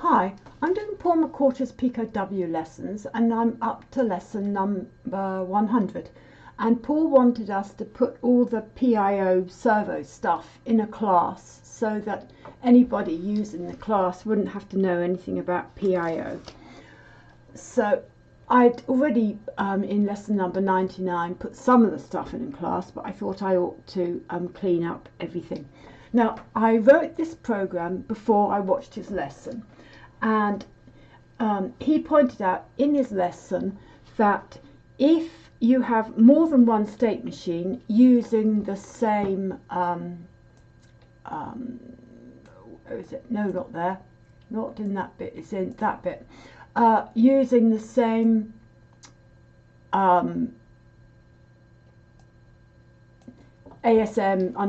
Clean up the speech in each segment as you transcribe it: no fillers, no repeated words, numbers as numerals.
Hi, I'm doing Paul McWhorter's Pico W lessons and I'm up to lesson number 100, and Paul wanted us to put all the PIO Servo stuff in a class so that anybody using the class wouldn't have to know anything about PIO. So I'd already in lesson number 99 put some of the stuff in class, but I thought I ought to clean up everything. Now, I wrote this program before I watched his lesson, and he pointed out in his lesson that if you have more than one state machine using the same is it? No, not there, not in that bit, it's in that bit, using the same ASM_PIO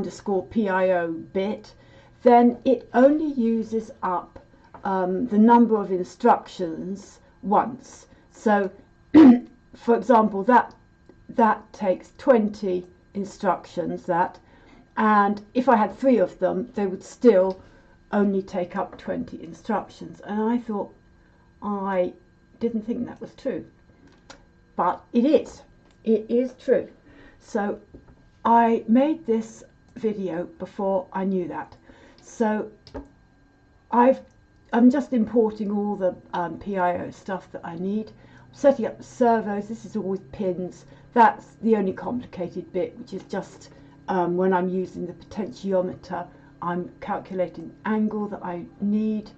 bit, then it only uses up the number of instructions once. So for example, that takes 20 instructions, and if I had 3 of them, they would still only take up 20 instructions. And I thought, I didn't think that was true, but it is true. So I made this video before I knew that. So I'm just importing all the PIO stuff that I need, setting up the servos. This is all with pins. That's the only complicated bit, which is just when I'm using the potentiometer, I'm calculating the angle that I need.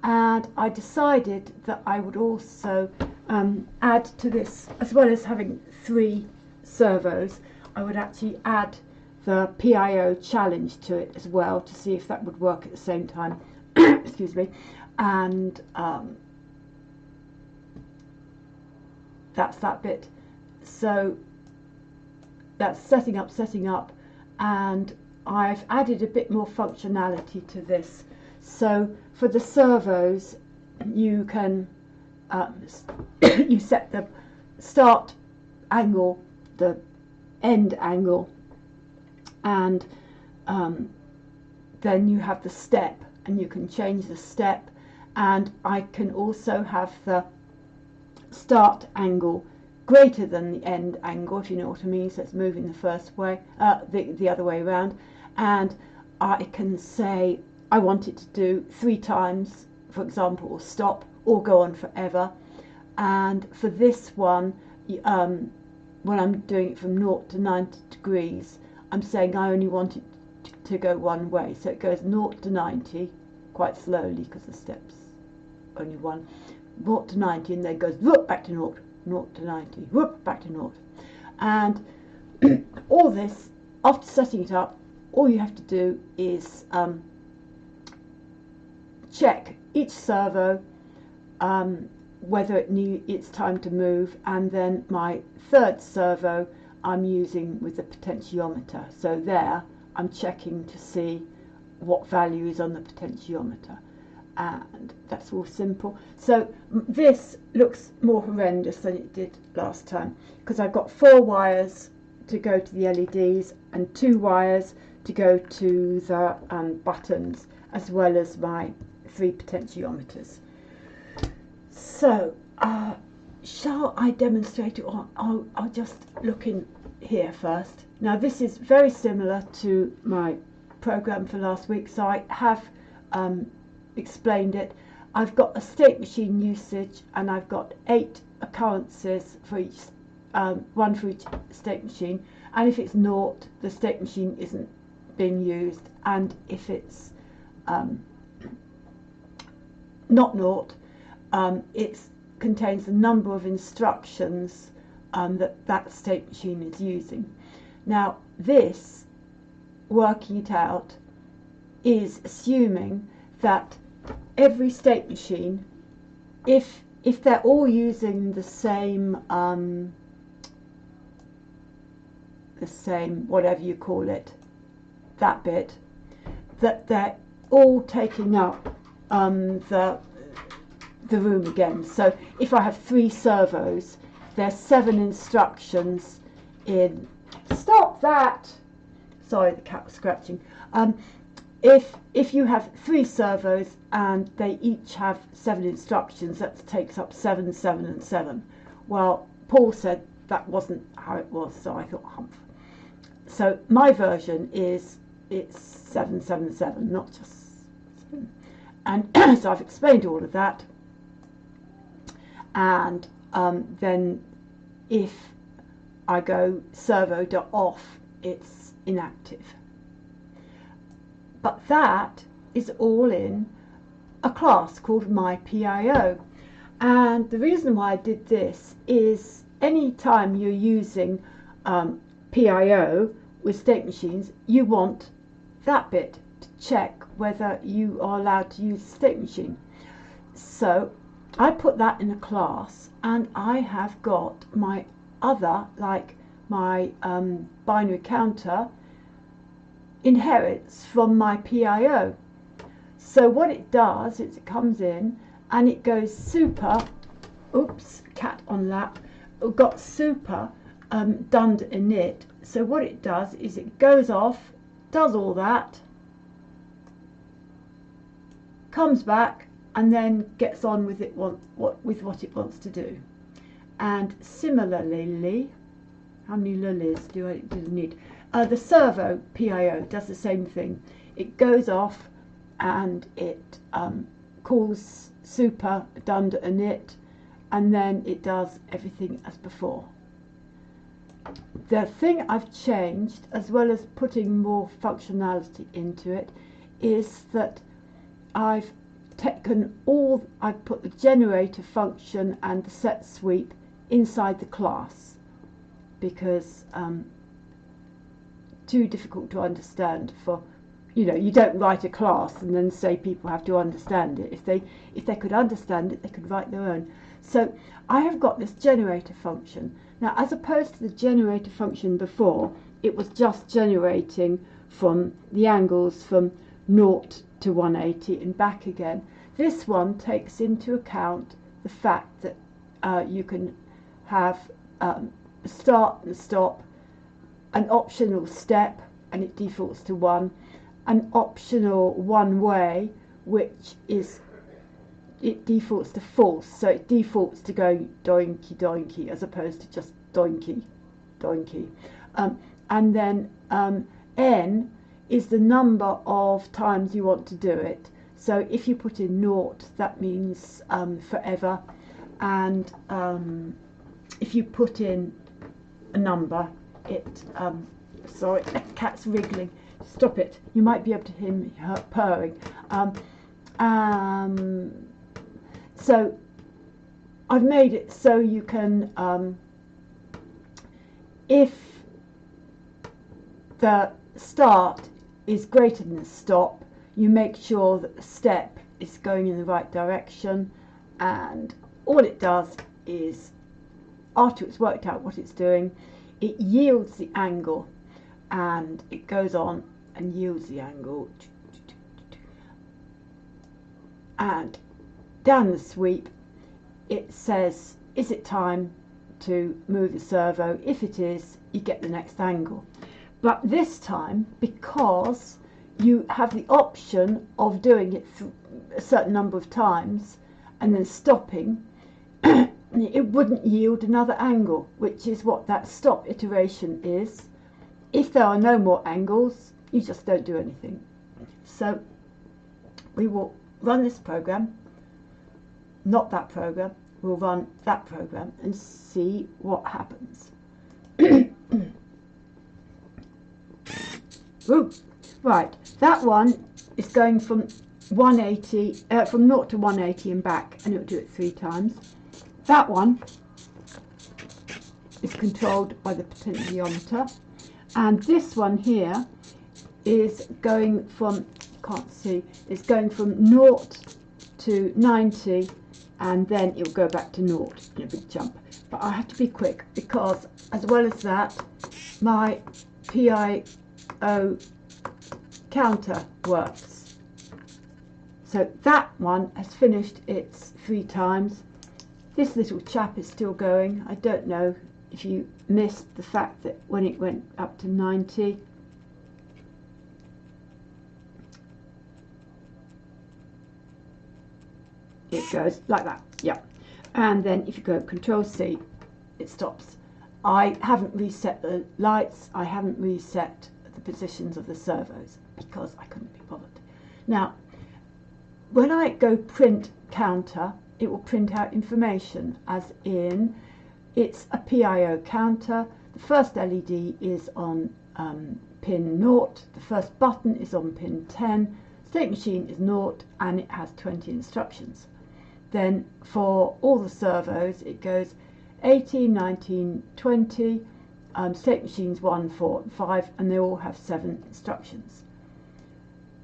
And I decided that I would also add to this, as well as having 3 servos, I would actually add the PIO challenge to it as well, to see if that would work at the same time. Excuse me. And that's that bit. So that's setting up, and I've added a bit more functionality to this. So for the servos, you can you set the start angle, the end angle, and then you have the step, and you can change the step, and I can also have the start angle greater than the end angle, if you know what I mean. So it's moving the first way, the other way around, and I can say I want it to do 3 times, for example, or stop, or go on forever. And for this one, when I'm doing it from 0 to 90 degrees, I'm saying I only want it to go one way. So it goes 0 to 90 quite slowly, because the step's only one. 0 to 90, and then goes whoop, back to 0, 0 to 90, whoop, back to 0. And all this, after setting it up, all you have to do is check each servo whether it's time to move, and then my 3rd servo I'm using with the potentiometer. So there I'm checking to see what value is on the potentiometer, and that's all simple. So this looks more horrendous than it did last time, because I've got 4 wires to go to the LEDs and 2 wires to go to the buttons, as well as my 3 potentiometers. So shall I demonstrate it, or I'll just look in here first. Now this is very similar to my program for last week, so I have explained it. I've got a state machine usage, and I've got 8 occurrences for each, 1 for each state machine, and if it's 0, the state machine isn't being used, and if it's not 0, it contains the number of instructions that state machine is using. Now this, working it out, is assuming that every state machine, if they're all using the same whatever you call it, that bit, that they're all taking up the room again. So if I have 3 servos, there's 7 instructions in, stop that, sorry, the cat was scratching, if you have 3 servos and they each have 7 instructions, that takes up 7, 7 and 7. Well, Paul said that wasn't how it was, so I thought, humph. So my version is it's 7, 7, 7, not just 7. And so I've explained all of that. And then if I go servo.off, it's inactive. But that is all in a class called MyPIO. And the reason why I did this is any time you're using PIO with state machines, you want that bit to check whether you are allowed to use the state machine. So I put that in a class, and I have got my other, like my binary counter, inherits from my PIO. So what it does is it comes in and it goes super, oops, cat on lap, got super done init. So what it does is it goes off, does all that, comes back, and then gets on with it with what it wants to do. And similarly, how many lilies do I need? The servo PIO does the same thing. It goes off and it calls super done init, and then it does everything as before. The thing I've changed, as well as putting more functionality into it, is that I've put the generator function and the set sweep inside the class, because too difficult to understand for, you don't write a class and then say people have to understand it. If they could understand it, they could write their own. So I have got this generator function. Now, as opposed to the generator function before, it was just generating from the angles from 0 to 180 and back again. This one takes into account the fact that you can have a start and stop, an optional step, and it defaults to 1, an optional one way, which is, it defaults to false, so it defaults to going doinky doinky as opposed to just doinky doinky. And then n is the number of times you want to do it. So if you put in 0, that means forever, and if you put in a number, it sorry, the cat's wriggling, stop it, you might be able to hear me purring. So I've made it so you can, if the start is greater than the stop, you make sure that the step is going in the right direction, and all it does is, after it's worked out what it's doing, it yields the angle, and it goes on and yields the angle, and down the sweep it says, is it time to move the servo? If it is, you get the next angle. But this time, because you have the option of doing it a certain number of times and then stopping, it wouldn't yield another angle, which is what that stop iteration is. If there are no more angles, you just don't do anything. So we will run this program, not that program, we'll run that program and see what happens. Ooh, right, that one is going from 180, from 0 to 180 and back, and it'll do it 3 times. That one is controlled by the potentiometer, and this one here is going from, can't see, it's going from 0 to 90, and then it'll go back to 0 in a big jump. But I have to be quick, because as well as that, my PIO counter works. So that one has finished its 3 times. This little chap is still going. I don't know if you missed the fact that when it went up to 90, it goes like that, yeah. And then if you go Control C, it stops. I haven't reset the lights, I haven't reset the positions of the servos because I couldn't be bothered. Now, when I go print counter, it will print out information, as in it's a PIO counter. The first LED is on pin 0, the first button is on pin 10, state machine is 0, and it has 20 instructions. Then for all the servos it goes 18, 19, 20, state machines 1, 4 and 5, and they all have 7 instructions.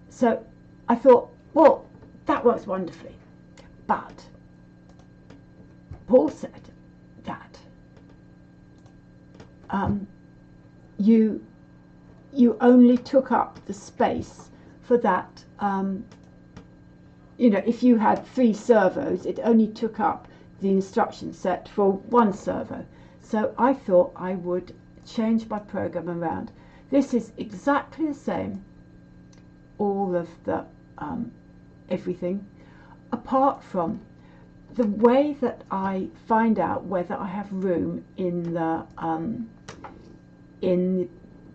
So I thought, well, that works wonderfully, but Paul said that you only took up the space for that. You know, if you had 3 servos, it only took up the instruction set for 1 servo. So I thought I would change my program around. This is exactly the same, all of the everything, apart from the way that I find out whether I have room in the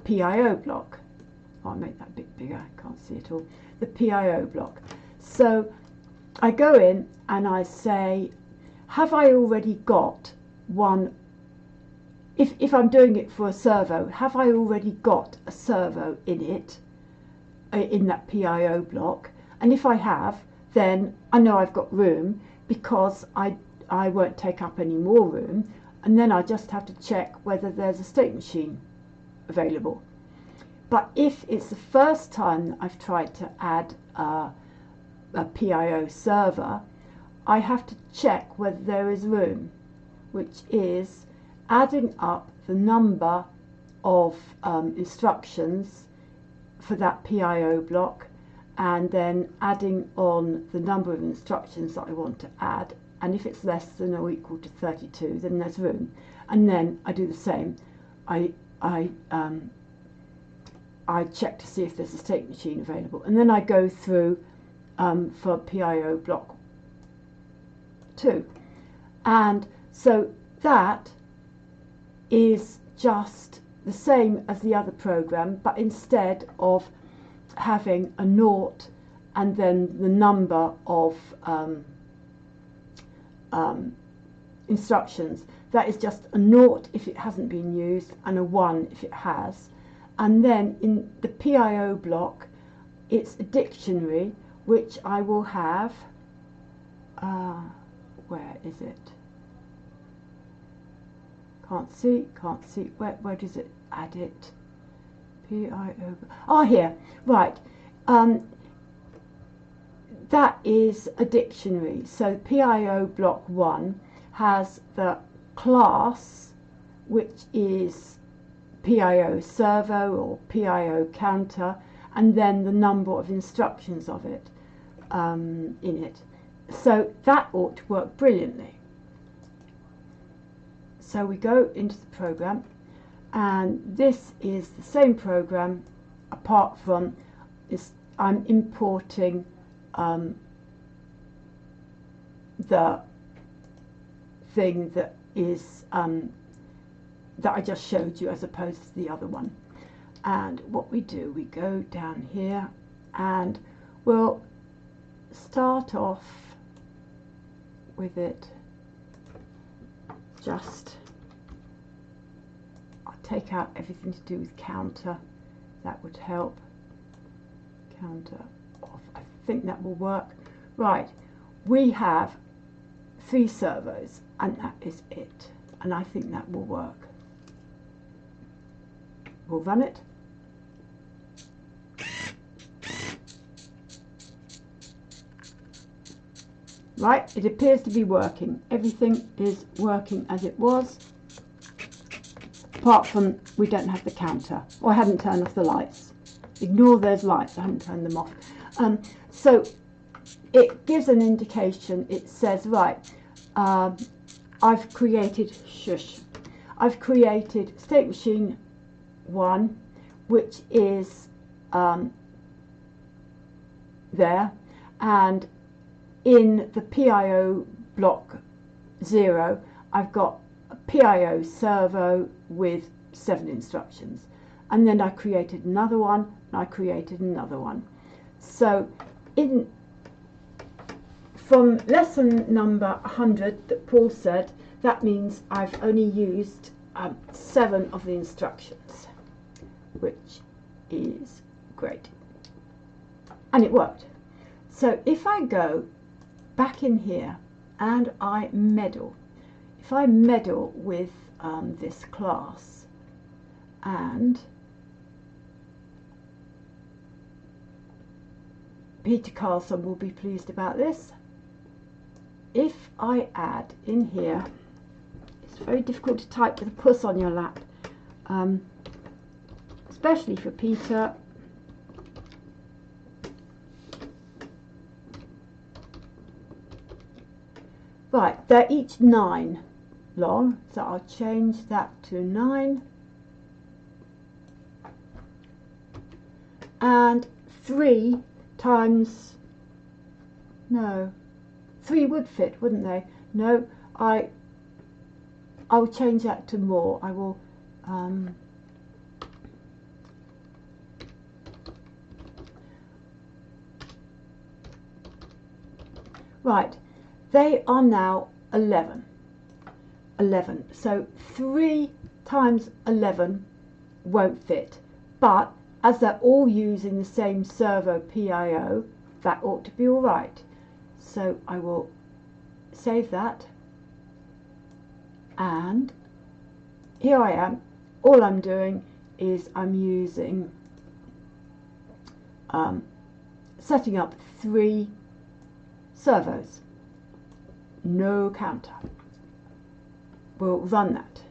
PIO block. I'll make that a bit bigger, I can't see it all. The PIO block. So I go in and I say, have I already got one? If I'm doing it for a servo, have I already got a servo in it, in that PIO block? And if I have, then I know I've got room, because I won't take up any more room, and then I just have to check whether there's a state machine available. But if it's the first time I've tried to add a PIO server, I have to check whether there is room, which is adding up the number of instructions for that PIO block, and then adding on the number of instructions that I want to add, and if it's less than or equal to 32, then there's room. And then I do the same. I check to see if there's a state machine available, and then I go through for PIO block 2. And so that is just the same as the other program, but instead of having a 0 and then the number of instructions, that is just a 0 if it hasn't been used and a 1 if it has. And then in the PIO block, it's a dictionary, which I will have, where is it? Can't see, where does it add it? PIO, oh, here, right. That is a dictionary. So PIO block 1 has the class, which is PIO Servo or PIO counter, and then the number of instructions of it in it. So that ought to work brilliantly. So we go into the program, and this is the same program, apart from I'm importing the thing that is that I just showed you, as opposed to the other one. And what we do, we go down here and we'll start off with it. Just, I'll take out everything to do with counter. That would help. Counter off. I think that will work. Right, we have 3 servos, and that is it. And I think that will work. We'll run it. Right, it appears to be working. Everything is working as it was, apart from we don't have the counter, or I haven't turned off the lights. Ignore those lights, I haven't turned them off. So it gives an indication. It says, right, I've created state machine 1, which is there, and in the PIO block 0, I've got a PIO Servo with 7 instructions, and then I created another one, and I created another one. So from lesson number 100 that Paul said, that means I've only used 7 of the instructions, which is great, and it worked. So if I go back in here and I meddle, if I meddle with this class, and Peter Carlson will be pleased about this, if I add in here, it's very difficult to type with a puss on your lap, especially for Peter. Right, they're each 9 long, so I'll change that to 9. And 3 times, no, 3 would fit, wouldn't they? No, I'll change that to more. I will right, they are now 11. So 3 times 11 won't fit, but as they're all using the same servo PIO, that ought to be all right. So I will save that, and here I am. All I'm doing is I'm using setting up 3 servos, no counter. We'll run that.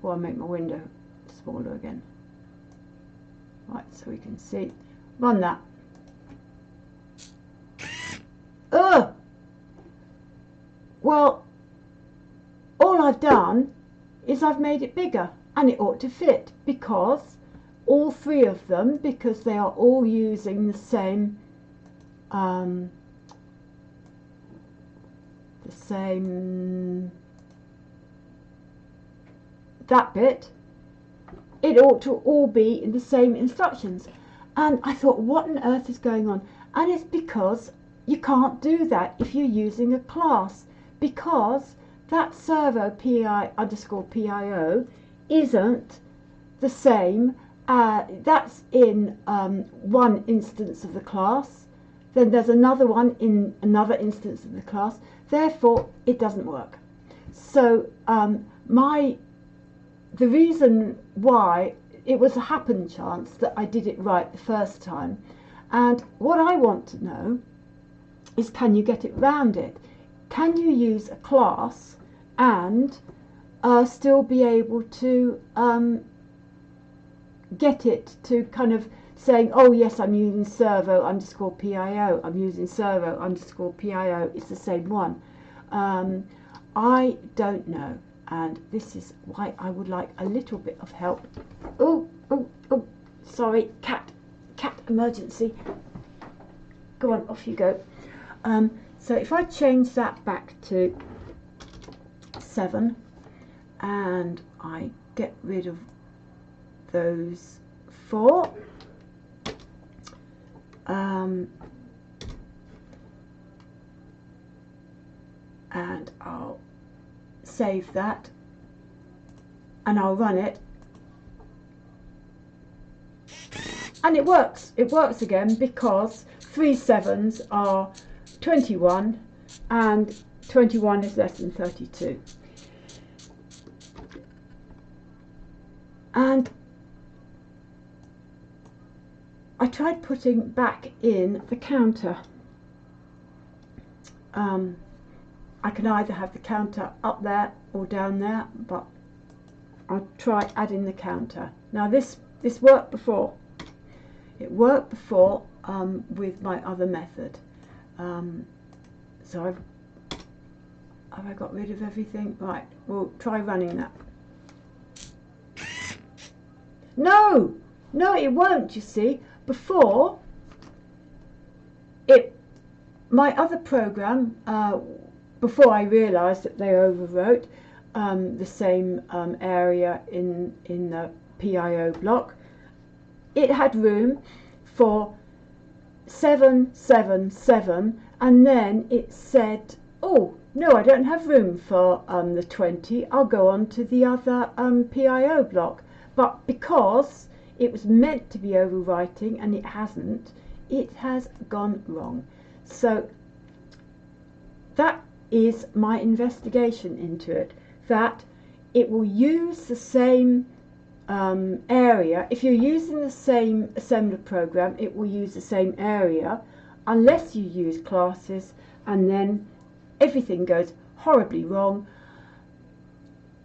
Or I'll make my window smaller again. Right, so we can see. Run that. Ugh! Well, all I've done is I've made it bigger, and it ought to fit, because all 3 of them, because they are all using the same that bit, it ought to all be in the same instructions. And I thought, what on earth is going on? And it's because you can't do that if you're using a class, because that servo PI_PIO isn't the same. That's in one instance of the class, then there's another one in another instance of the class, therefore it doesn't work. So the reason why, it was a happen chance that I did it right the first time, and what I want to know is, can you get it round it? Can you use a class and still be able to get it to kind of saying, oh yes, I'm using servo_PIO, I'm using servo_PIO, it's the same one. I don't know, and this is why I would like a little bit of help. Oh, sorry, cat emergency. Go on, off you go. So if I change that back to 7, and I get rid of those 4, and I'll save that, and I'll run it, and it works again, because 3 7s are 21, and 21 is less than 32. And I tried putting back in the counter. I can either have the counter up there or down there, but I'll try adding the counter. Now this worked before. It worked before with my other method. So have I got rid of everything? Right, we'll try running that. No, it won't, you see. Before, it My other program, before I realised that they overwrote the same area in the PIO block, it had room for 777, and then it said, oh no, I don't have room for the 20, I'll go on to the other PIO block. But because it was meant to be overwriting and it hasn't, it has gone wrong. So that is my investigation into it, that it will use the same area. If you're using the same assembler program, it will use the same area, unless you use classes, and then everything goes horribly wrong.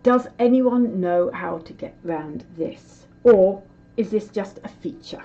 Does anyone know how to get round this, or is this just a feature?